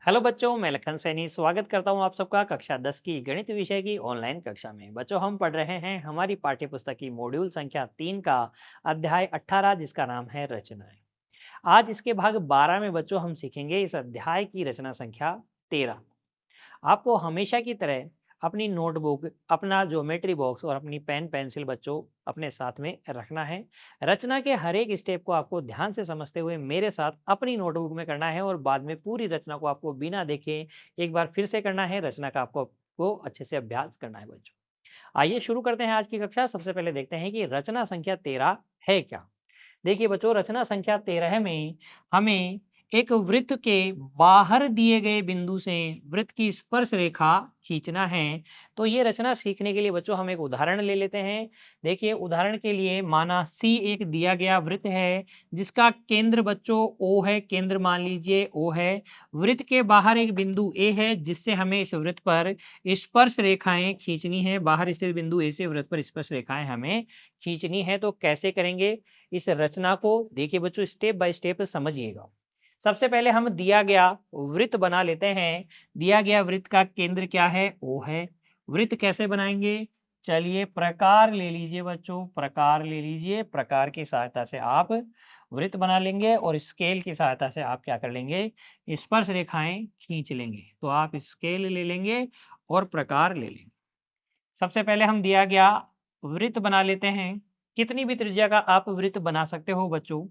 Hello बच्चों, मैं लखन सैनी स्वागत करता हूं आप सबका कक्षा 10 की गणित विषय की ऑनलाइन कक्षा में। बच्चों, हम पढ़ रहे हैं हमारी पाठ्य पुस्तक की मॉड्यूल संख्या 3 का अध्याय 18 जिसका नाम है रचनाएं। आज इसके भाग 12 में बच्चों हम सीखेंगे इस अध्याय की रचना संख्या 13। आपको हमेशा की तरह अपनी नोटबुक, अपना ज्योमेट्री बॉक्स और अपनी पेन पेंसिल बच्चों अपने साथ में रखना है। रचना के हर एक स्टेप को आपको ध्यान से समझते हुए मेरे साथ अपनी नोटबुक में करना है और बाद में पूरी रचना को आपको बिना देखे एक बार फिर से करना है। रचना का आपको अच्छे से अभ्यास करना है बच्चों। आइए शुरू करते हैं आज की कक्षा। सबसे पहले देखते हैं कि रचना संख्या 13 है क्या। देखिए बच्चों, रचना संख्या 13 में हमें एक वृत्त के बाहर दिए गए बिंदु से वृत्त की स्पर्श रेखा खींचना है। तो ये रचना सीखने के लिए बच्चों हम एक उदाहरण ले लेते हैं। देखिए, उदाहरण के लिए माना सी एक दिया गया वृत्त है जिसका केंद्र बच्चों ओ है। केंद्र मान लीजिए ओ है। वृत्त के बाहर एक बिंदु ए है जिससे हमें इस वृत्त पर स्पर्श रेखाएं खींचनी है। बाहर स्थित बिंदु ए से वृत्त पर स्पर्श रेखाएं हमें खींचनी है। तो कैसे करेंगे इस रचना को, देखिए बच्चों स्टेप बाय स्टेप समझिएगा। सबसे पहले हम दिया गया वृत्त बना लेते हैं। दिया गया वृत्त का केंद्र क्या है? ओ है। वृत्त कैसे बनाएंगे? चलिए प्रकार ले लीजिए बच्चों, प्रकार ले लीजिए। प्रकार की सहायता से आप वृत्त बना लेंगे और स्केल की सहायता से आप क्या कर लेंगे? स्पर्श रेखाएं खींच लेंगे। तो आप स्केल ले लेंगे और प्रकार ले लेंगे। सबसे पहले हम दिया गया वृत्त बना लेते हैं। कितनी भी त्रिज्या का आप वृत्त बना सकते हो बच्चों।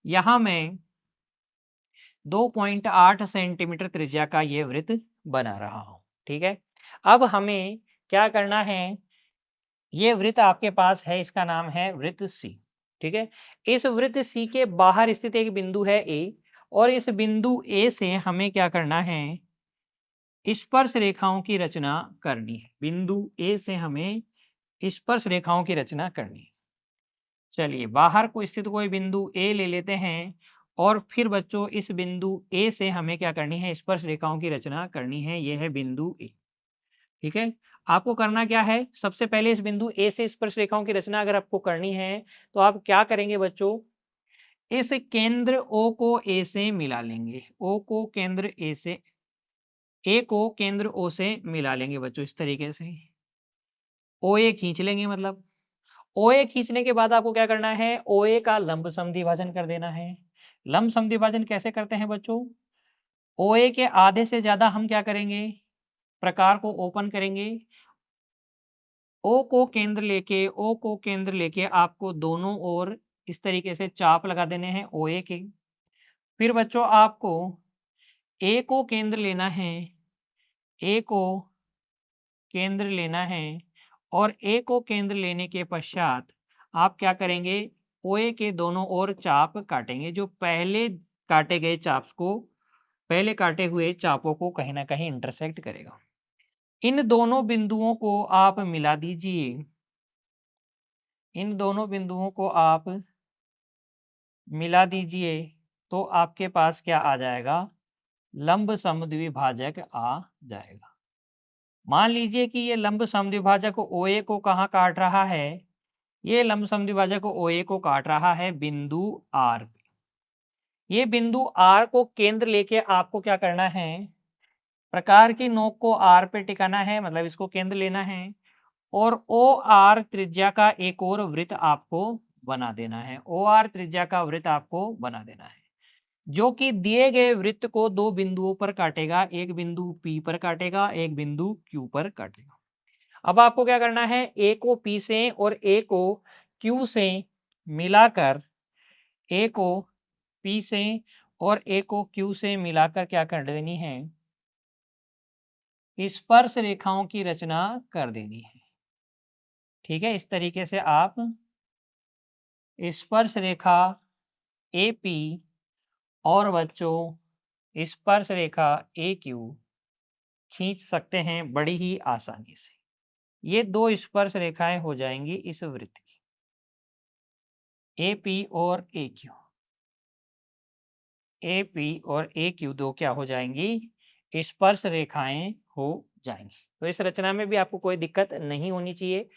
यहाँ मैं 2.8 सेंटीमीटर त्रिज्या का ये वृत्त बना रहा हूँ। ठीक है। अब हमें क्या करना है? ये वृत्त आपके पास है, इसका नाम है वृत्त सी। ठीक है। इस वृत्त सी के बाहर स्थित एक बिंदु है ए और इस बिंदु ए से हमें क्या करना है? स्पर्श रेखाओं की रचना करनी है। बिंदु ए से हमें स्पर्श रेखाओं की रचना करनी है। चलिए बाहर को स्थित कोई बिंदु ए ले लेते हैं और फिर बच्चों इस बिंदु ए से हमें क्या करनी है? स्पर्श रेखाओं की रचना करनी है। यह है बिंदु ए। ठीक है। आपको करना क्या है? सबसे पहले इस बिंदु ए से स्पर्श रेखाओं की रचना अगर आपको करनी है तो आप क्या करेंगे बच्चों? इस केंद्र ओ को ए से मिला लेंगे। ओ को केंद्र ए से, ए को केंद्र ओ से मिला लेंगे बच्चों इस तरीके से। ओ ए खींच लेंगे मतलब। ओए खींचने के बाद आपको क्या करना है? ओए का लंब समद्विभाजन कर देना है। लंब समद्विभाजन कैसे करते हैं बच्चों? ओए के आधे से ज्यादा हम क्या करेंगे? प्रकार को ओपन करेंगे। ओ को केंद्र लेके आपको दोनों ओर इस तरीके से चाप लगा देने हैं ओए के। फिर बच्चों आपको ए को केंद्र लेना है। ए को केंद्र लेना है और ए को केंद्र लेने के पश्चात आप क्या करेंगे? ओए के दोनों ओर चाप काटेंगे। जो पहले काटे गए चाप्स को, पहले काटे हुए चापों को कहीं ना कहीं इंटरसेक्ट करेगा। इन दोनों बिंदुओं को आप मिला दीजिए। इन दोनों बिंदुओं को आप मिला दीजिए तो आपके पास क्या आ जाएगा? लंब समद्विभाजक आ जाएगा। मान लीजिए कि ये लंब समद्विभाजक ओए को कहाँ काट रहा है? ये लंब समद्विभाजक ओए को काट रहा है बिंदु आर पे। ये बिंदु आर को केंद्र लेके आपको क्या करना है? प्रकार की नोक को आर पे टिकाना है, मतलब इसको केंद्र लेना है और ओ आर त्रिज्या का एक और वृत्त आपको बना देना है। ओ आर त्रिज्या का वृत्त आपको बना देना है जो कि दिए गए वृत्त को दो बिंदुओं पर काटेगा। एक बिंदु पी पर काटेगा, एक बिंदु क्यू पर काटेगा। अब आपको क्या करना है? ए को पी से और ए को क्यू से मिलाकर, ए को पी से और ए को क्यू से मिलाकर क्या कर देनी है? स्पर्श रेखाओं की रचना कर देनी है। ठीक है। इस तरीके से आप स्पर्श रेखा ए पी और बच्चों स्पर्श रेखा ए क्यू खींच सकते हैं बड़ी ही आसानी से। ये दो स्पर्श रेखाएं हो जाएंगी इस वृत्त की, ए पी और ए क्यू। ए पी और ए क्यू दो क्या हो जाएंगी? स्पर्श रेखाएं हो जाएंगी। तो इस रचना में भी आपको कोई दिक्कत नहीं होनी चाहिए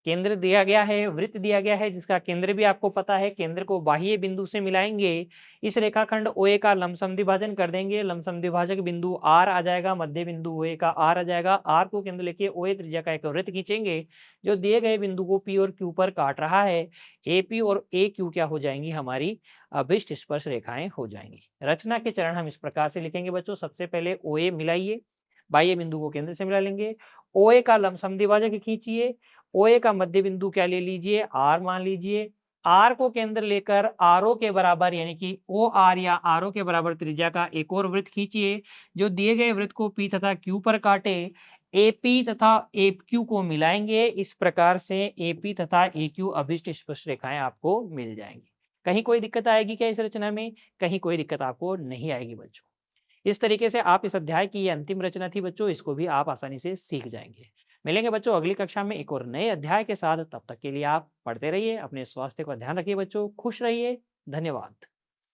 केंद्र दिया गया है, वृत्त दिया गया है जिसका केंद्र भी आपको पता है, केंद्र को बाह्य बिंदु से मिलाएँगे। इस रेखाखंड ओए का लमसम द्विभाजन कर देंगे, लमसम द्विभाजक बिंदु आर आ जाएगा, मध्य बिंदु ओए का आर आ जाएगा। आर को केंद्र लेके ओए त्रिज्या का एक वृत्त खींचेंगे, जो दिए गए बिंदु को पी और क्यू पर काट रहा है। एपी और एक्यू क्या हो जाएँगी, हमारी अभिष्ट स्पर्श रेखाएँ हो जाएँगी। रचना के चरण हम इस प्रकार से लिखेंगे बच्चों, सबसे पहले ओए मिलाइए, बाह्य बिंदु को केंद्र से मिला लेंगे। ओए का लमसम द्विभाजक खींचिए, ओए का मध्य बिंदु क्या ले लीजिए, आर मान लीजिए। आर को केंद्र लेकर आरओ के बराबर यानी कि ओ आर या आरओ के बराबर त्रिज्या का एक और वृत्त खींचिए, जो दिए गए वृत्त को पी तथा क्यू पर काटे। एपी तथा एक्यू को मिलाएंगे, इस प्रकार से एपी तथा एक्यू अभिष्ट स्पर्श रेखाएं आपको मिल जाएंगी। कहीं कोई दिक्कत आएगी क्या इस रचना में? कहीं कोई दिक्कत आपको नहीं आएगी बच्चों। इस तरीके से आप इस अध्याय की ये अंतिम रचना थी बच्चों, इसको भी आप आसानी से सीख जाएँगे। मिलेंगे बच्चों अगली कक्षा में एक और नए अध्याय के साथ, तब तक के लिए आप पढ़ते रहिए, अपने स्वास्थ्य का ध्यान रखिए बच्चों, खुश रहिए, धन्यवाद।